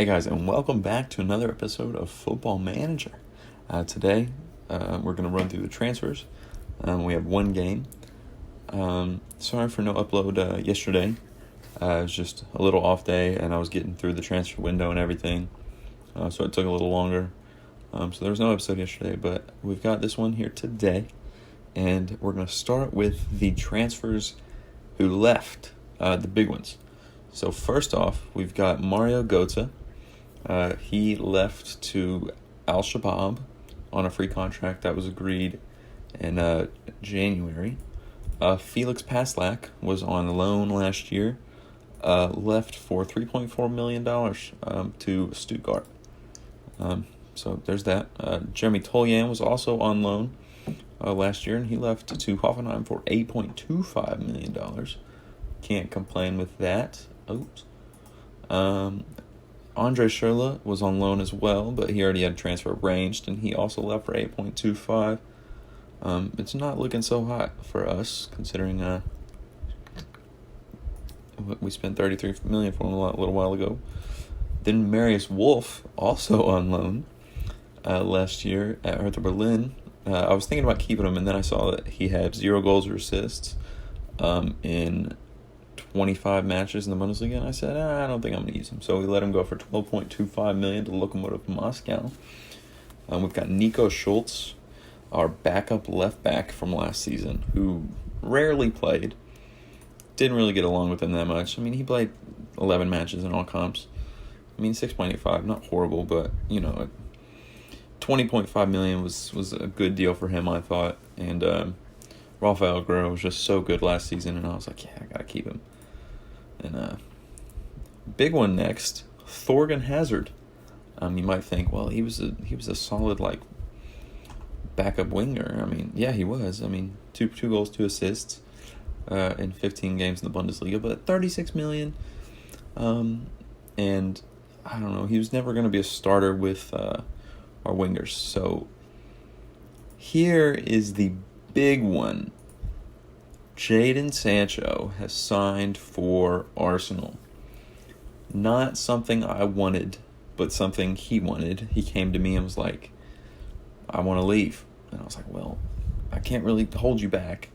Hey guys, and welcome back to another episode of Football Manager. Today, we're going to run through the transfers. We have one game. Sorry for no upload yesterday. It was just a little off day, and I was getting through the transfer window and everything, so it took a little longer. So there was no episode yesterday, but we've got this one here today, and we're going to start with the transfers who left, the big ones. So first off, we've got Mario Götze. He left to Al-Shabaab on a free contract that was agreed in January. Felix Passlack was on loan last year, left for $3.4 million to Stuttgart. So there's that. Jeremy Toljan was also on loan last year, and he left to Hoffenheim for $8.25 million. Can't complain with that. Oops. Andre Schürrle was on loan as well, but he already had transfer arranged, and he also left for $8.25. It's not looking so hot for us, considering we spent $33 million for him a little while ago. Then Marius Wolf, also on loan last year at Hertha Berlin. I was thinking about keeping him, and then I saw that he had 0 goals or assists in 25 matches in the Bundesliga, and I said, I don't think I'm going to use him. So we let him go for $12.25 million to Lokomotiv Moscow. We've got Nico Schultz, our backup left back from last season, who rarely played. Didn't really get along with him that much. I mean, he played 11 matches in all comps. I mean, 6.85, not horrible, but, $20.5 million was a good deal for him, I thought. And Rafael Guerrero was just so good last season, and I was like, yeah, I got to keep him. And big one next, Thorgan Hazard. You might think, well, he was a solid backup winger. I mean, yeah, he was. I mean, two goals, 2 assists in 15 games in the Bundesliga, but $36 million. And I don't know, he was never going to be a starter with our wingers. So here is the big one. Jadon Sancho has signed for Arsenal. Not something I wanted, but something he wanted. He came to me and was like, I want to leave. And I was like, well, I can't really hold you back.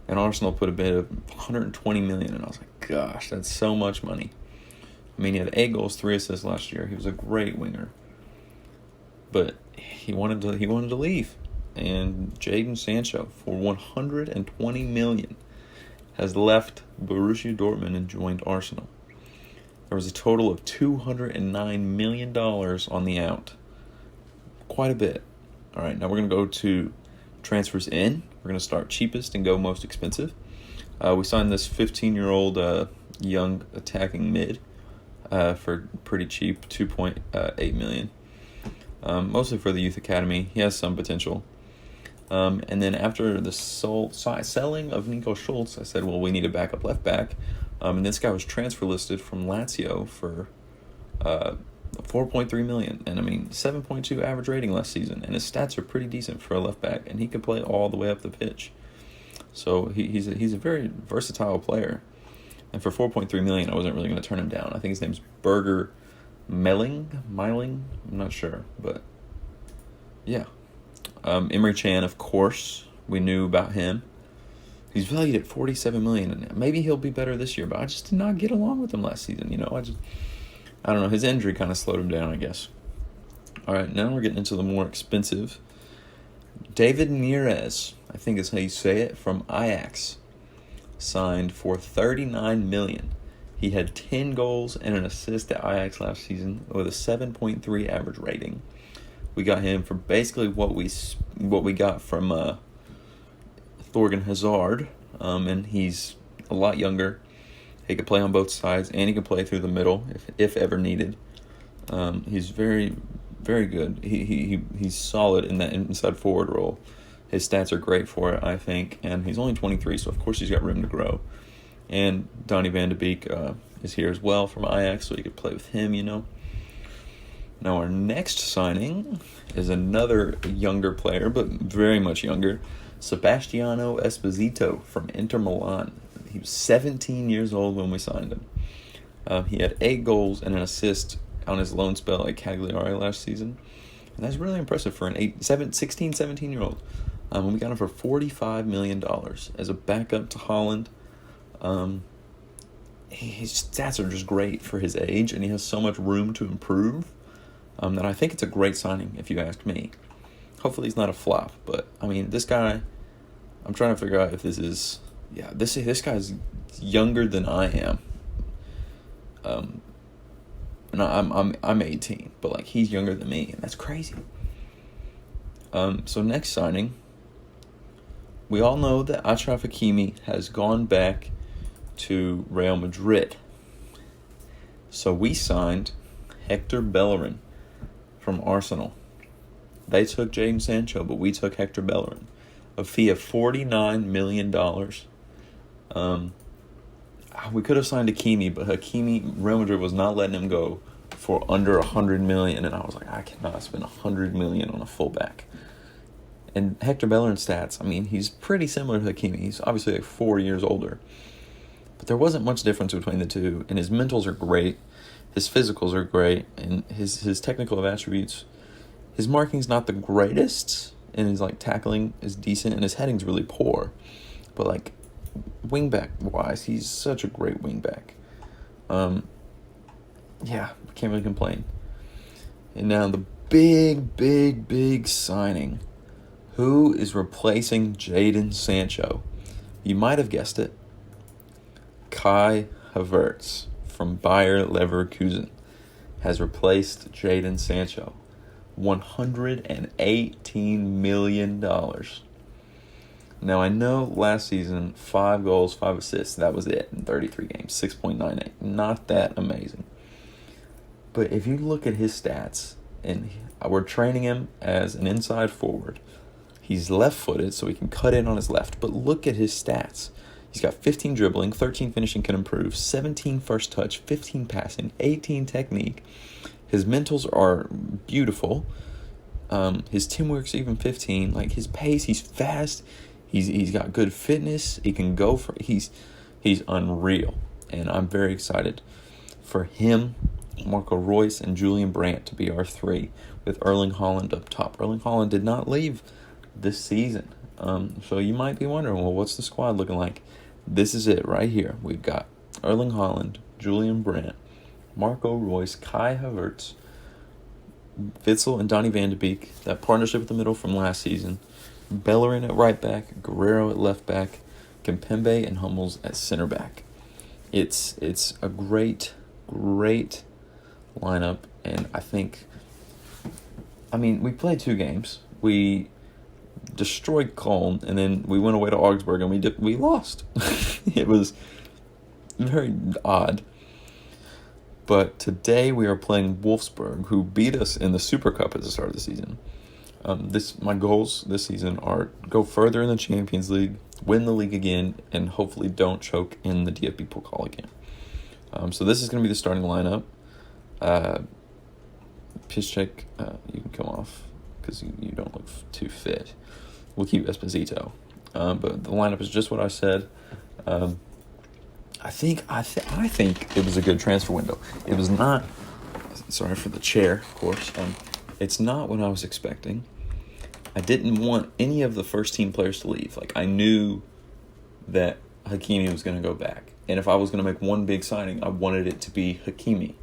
And Arsenal put a bid of $120 million, and I was like, gosh, that's so much money. I mean, he had 8 goals, 3 assists last year. He was a great winger. But he wanted to leave. And Jadon Sancho, for $120 million, has left Borussia Dortmund and joined Arsenal. There was a total of $209 million on the out. Quite a bit. All right, now we're going to go to transfers in. We're going to start cheapest and go most expensive. We signed this 15-year-old young attacking mid for pretty cheap, $2.8 million. Mostly for the youth academy. He has some potential. And then after the selling of Nico Schultz, I said, well, we need a backup left back. And this guy was transfer listed from Lazio for $4.3 million. And I mean, 7.2 average rating last season. And his stats are pretty decent for a left back. And he can play all the way up the pitch. So he's a very versatile player. And for $4.3 million, I wasn't really going to turn him down. I think his name's Berger Melling. I'm not sure. But yeah. Emre Can, of course, we knew about him. He's valued at $47 million, and maybe he'll be better this year, but I just did not get along with him last season. I don't know, his injury kind of slowed him down, I guess. All right, now we're getting into the more expensive. David Neres, I think is how you say it, from Ajax, signed for $39 million. He had 10 goals and an assist at Ajax last season with a 7.3 average rating. We got him for basically what we got from Thorgan Hazard, and he's a lot younger. He could play on both sides, and he can play through the middle if ever needed. He's very, very good. He's solid in that inside forward role. His stats are great for it, I think, and he's only 23, so of course he's got room to grow. And Donny van de Beek is here as well from Ajax, so you could play with him, Now our next signing is another younger player, but very much younger, Sebastiano Esposito from Inter Milan. He was 17 years old when we signed him. He had 8 goals and an assist on his loan spell at Cagliari last season. And that's really impressive for an 16, 17-year-old. We got him for $45 million as a backup to Haaland. His stats are just great for his age, and he has so much room to improve that I think it's a great signing, if you ask me. Hopefully he's not a flop, but, I mean, this guy, I'm trying to figure out if this is, this guy's younger than I am. And I'm 18, but, like, he's younger than me, and that's crazy. So next signing, we all know that Achraf Hakimi has gone back to Real Madrid. So we signed Hector Bellerin from Arsenal. They took Jadon Sancho, but we took Hector Bellerin. A fee of $49 million. We could have signed Hakimi, but Real Madrid was not letting him go for under $100 million, and I was like, I cannot spend $100 million on a fullback. And Hector Bellerin's stats, I mean, he's pretty similar to Hakimi. He's obviously like 4 years older. But there wasn't much difference between the two, and his mentals are great, his physicals are great, and his technical attributes, his marking's not the greatest, and his like tackling is decent, and his heading's really poor. But like wingback-wise, he's such a great wingback. Yeah, can't really complain. And now the big signing. Who is replacing Jadon Sancho? You might have guessed it. Kai Havertz from Bayer Leverkusen has replaced Jadon Sancho. $118 million. Now, I know last season, 5 goals, 5 assists, that was it in 33 games, 6.98. Not that amazing. But if you look at his stats, and we're training him as an inside forward, he's left-footed, so he can cut in on his left. But look at his stats. He's got 15 dribbling, 13 finishing can improve, 17 first touch, 15 passing, 18 technique. His mentals are beautiful. His teamwork's even 15. Like, his pace, he's fast. He's got good fitness. He can go for he's unreal. And I'm very excited for him, Marco Reus, and Julian Brandt to be our 3 with Erling Haaland up top. Erling Haaland did not leave this season. So you might be wondering, well, what's the squad looking like? This is it right here. We've got Erling Haaland, Julian Brandt, Marco Reus, Kai Havertz, Witsel, and Donny van de Beek. That partnership in the middle from last season. Bellerin at right back, Guerrero at left back, Kimpembe and Hummels at center back. It's a great lineup, and I mean, we played 2 games. We destroyed Köln, and then we went away to Augsburg, and we lost. It was very odd. But today we are playing Wolfsburg, who beat us in the Super Cup at the start of the season. My goals this season are go further in the Champions League, win the league again, and hopefully don't choke in the DFB Pokal again. So this is going to be the starting lineup. Piszczek, you can come off because you don't look too fit. We'll keep Esposito. But the lineup is just what I said. I think it was a good transfer window. It was not. Sorry for the chair, of course. It's not what I was expecting. I didn't want any of the first team players to leave. Like, I knew that Hakimi was going to go back, and if I was going to make one big signing, I wanted it to be Hakimi,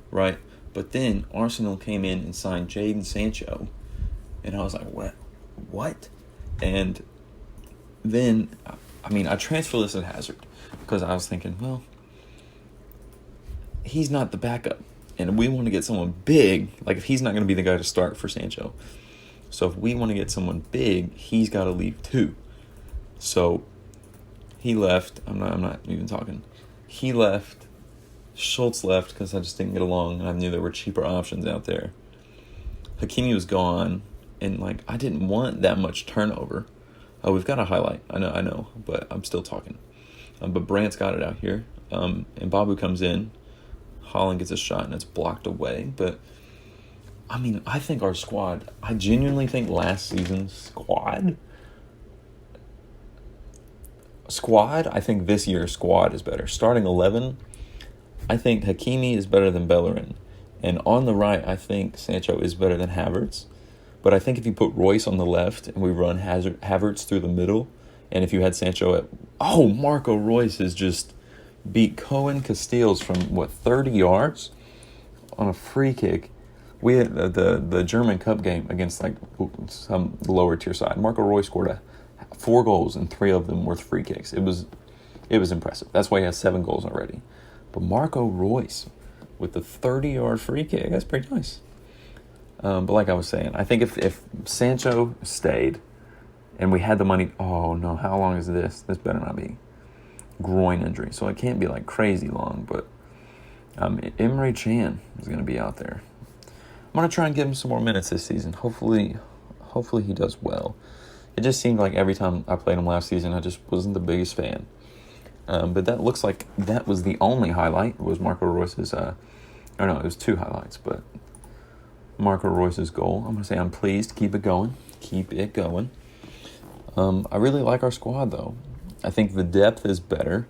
right? But then Arsenal came in and signed Jadon Sancho, and I was like, what? And then, I mean, I transfer listed Hazard because I was thinking, well, he's not the backup, and we want to get someone big. Like, if he's not going to be the guy to start for Sancho, so if we want to get someone big, he's got to leave too. So he left. I'm not even talking. He left. Schultz left because I just didn't get along. I knew there were cheaper options out there. Hakimi was gone, and like I didn't want that much turnover. Oh, we've got a highlight. I know, but I'm still talking. But Brandt's got it out here, and Babu comes in. Haaland gets a shot, and it's blocked away. But I mean, I think our squad. I genuinely think last season's squad. I think this year's squad is better. Starting 11. I think Hakimi is better than Bellerin. And on the right, I think Sancho is better than Havertz. But I think if you put Royce on the left and we run Havertz through the middle, and if you had Sancho at... Oh, Marco Royce has just beat Cohen Casteels from, 30 yards on a free kick. We had the German Cup game against like some lower tier side. Marco Royce scored 4 goals and 3 of them were free kicks. It was impressive. That's why he has 7 goals already. But Marco Royce with the 30-yard free kick, that's pretty nice. But like I was saying, I think if Sancho stayed and we had the money, oh no, how long is this? This better not be groin injury. So it can't be like crazy long, but Emre Can is going to be out there. I'm going to try and give him some more minutes this season. Hopefully he does well. It just seemed like every time I played him last season, I just wasn't the biggest fan. But that looks like that was the only highlight, was Marco Royce's, it was 2 highlights, but Marco Royce's goal. I'm going to say I'm pleased. Keep it going. I really like our squad, though. I think the depth is better.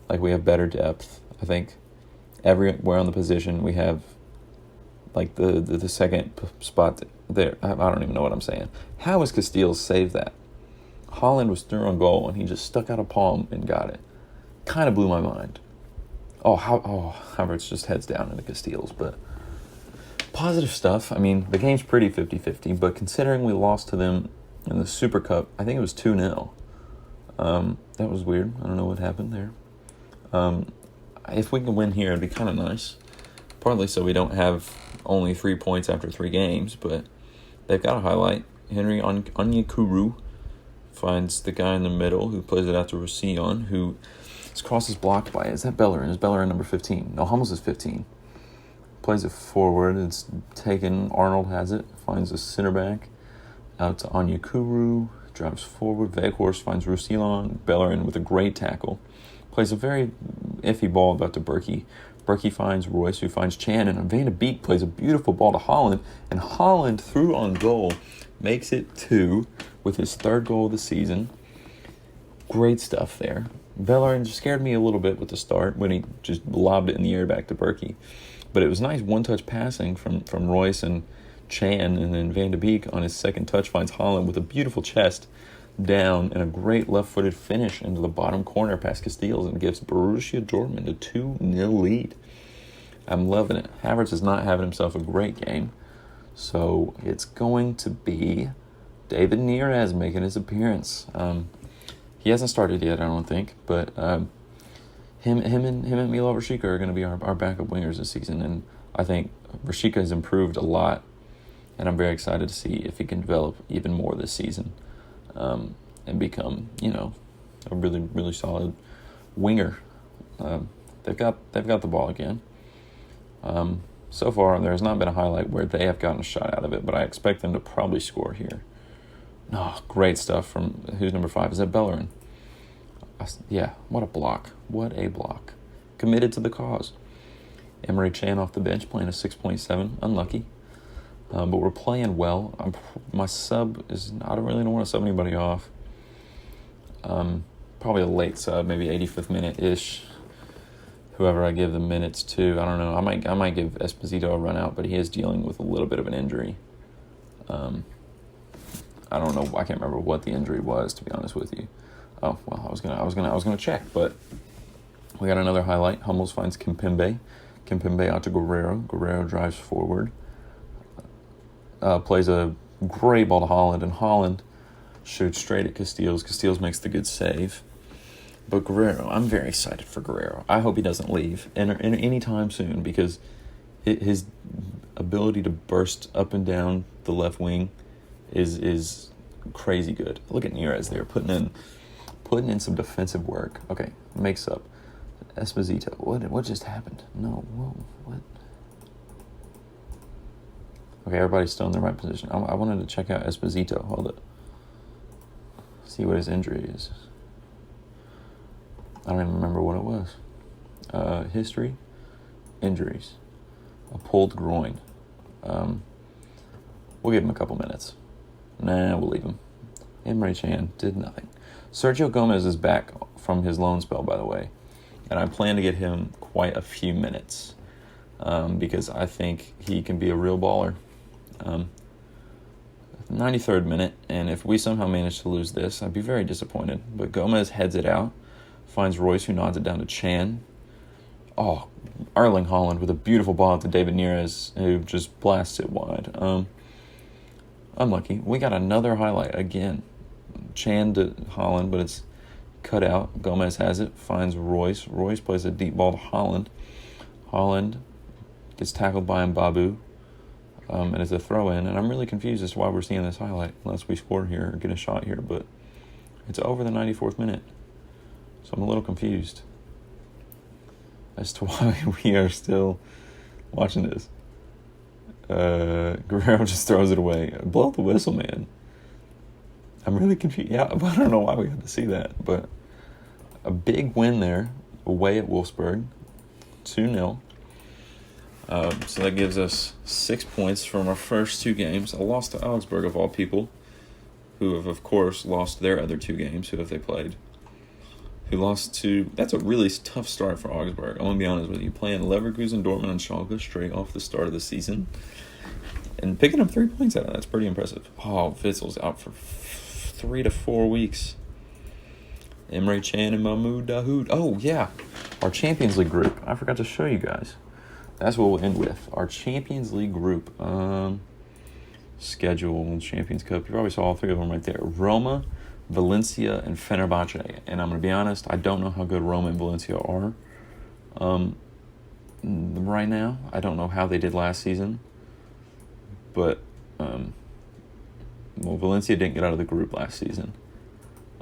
Like, we have better depth. I think everywhere on the position we have, like, the second spot there. I don't even know what I'm saying. How has Casteels saved that? Haaland was through on goal, and he just stuck out a palm and got it. Kind of blew my mind. Havertz just heads down into Casteels, but positive stuff. I mean, the game's pretty 50-50, but considering we lost to them in the Super Cup, I think it was 2-0. That was weird. I don't know what happened there. If we can win here, it'd be kind of nice. Partly so we don't have only 3 points after 3 games, but they've got a highlight. Henry Onyekuru finds the guy in the middle who plays it out to Roussillon, who his cross is blocked by, is that Bellerin? Is Bellerin number 15? No, Hummels is 15. Plays it forward. It's taken. Arnold has it. Finds a center back. Out to Onyekuru. Drives forward. Weghorst finds Roussillon. Bellerin with a great tackle. Plays a very iffy ball back to Berkey. Berkey finds Royce, who finds Chan. And Van de Beek plays a beautiful ball to Haaland. And Haaland, through on goal, makes it 2 with his 3rd goal of the season. Great stuff there. Bellerin scared me a little bit with the start when he just lobbed it in the air back to Berkey. But it was nice one-touch passing from Royce and Chan, and then Van de Beek on his second touch finds Haaland with a beautiful chest down and a great left-footed finish into the bottom corner past Casteels and gives Borussia Dortmund a 2-0 lead. I'm loving it. Havertz is not having himself a great game, so it's going to be David Neres making his appearance. He hasn't started yet, I don't think, but Him and Milo Rashica are going to be our backup wingers this season, and I think Rashica has improved a lot, and I'm very excited to see if he can develop even more this season, and become, a really, really solid winger. They've got the ball again. So far, there has not been a highlight where they have gotten a shot out of it, but I expect them to probably score here. Oh, great stuff from, who's number 5? Is that Bellerin? Yeah, what a block. What a block. Committed to the cause. Emre Can off the bench playing a 6.7. Unlucky. But we're playing well. My sub is... I don't really want to sub anybody off. Probably a late sub, maybe 85th minute-ish. Whoever I give the minutes to. I don't know. I might give Esposito a run out, but he is dealing with a little bit of an injury. I don't know. I can't remember what the injury was, to be honest with you. Oh, well, I was gonna check, but we got another highlight. Hummels finds Kimpembe. Kimpembe out to Guerrero. Guerrero drives forward. Plays a great ball to Haaland, and Haaland shoots straight at Casteels. Casteels makes the good save. But Guerrero, I'm very excited for Guerrero. I hope he doesn't leave in any time soon, because his ability to burst up and down the left wing is crazy good. Look at Neres there, putting in some defensive work. Okay, makes up. Esposito. What just happened? No, whoa, what? Okay, everybody's still in the right position. I wanted to check out Esposito. Hold it. See what his injury is. I don't even remember what it was. History. Injuries. A pulled groin. We'll give him a couple minutes. Nah, we'll leave him. Emre Can did nothing. Sergio Gomez is back from his loan spell, by the way, and I plan to get him quite a few minutes. because I think he can be a real baller. 93rd minute, and if we somehow manage to lose this, I'd be very disappointed. But Gomez heads it out, finds Royce, who nods it down to Chan. Oh, Erling Haaland with a beautiful ball to David Neres, who just blasts it wide. Unlucky. We got another highlight again. Chan to Haaland, but it's cut out. Gomez has it, finds Royce. Royce plays a deep ball to Haaland. Haaland gets tackled by Mbabu, and it's a throw-in. And I'm really confused as to why we're seeing this highlight, unless we score here or get a shot here. But it's over the 94th minute, so I'm a little confused as to why we are still watching this. Guerrero just throws it away. Blow the whistle, man. I'm really confused. Yeah, but I don't know why we had to see that. But a big win there, away at Wolfsburg, 2-0. So that gives us 6 points from our first 2 games. A loss to Augsburg, of all people, who have, of course, lost their other 2 games. Who have they played? Who lost to... That's a really tough start for Augsburg. I'm going to be honest with you. Playing Leverkusen, Dortmund, and Schalke straight off the start of the season. And picking up 3 points out of that's pretty impressive. Oh, Witzel's out for 3 to 4 weeks. Emre Can and Mahmoud Dahoud. Oh, yeah. Our Champions League group. I forgot to show you guys. That's what we'll end with. Our Champions League group. Schedule, Champions Cup. You probably saw all 3 of them right there. Roma, Valencia, and Fenerbahce. And I'm going to be honest, I don't know how good Roma and Valencia are right now. I don't know how they did last season. But, Valencia didn't get out of the group last season.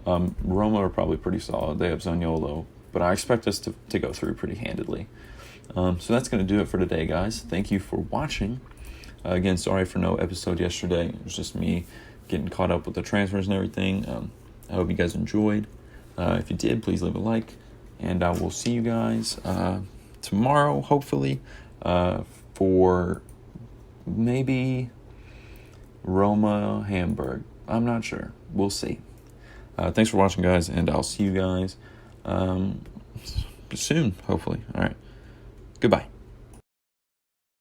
Roma are probably pretty solid. They have Zaniolo. But I expect us to go through pretty handedly. So that's going to do it for today, guys. Thank you for watching. Again, sorry for no episode yesterday. It was just me getting caught up with the transfers and everything. I hope you guys enjoyed. If you did, please leave a like. And I will see you guys tomorrow, hopefully, for maybe Roma, Hamburg. I'm not sure. We'll see. Thanks for watching, guys, and I'll see you guys soon, hopefully. All right. Goodbye.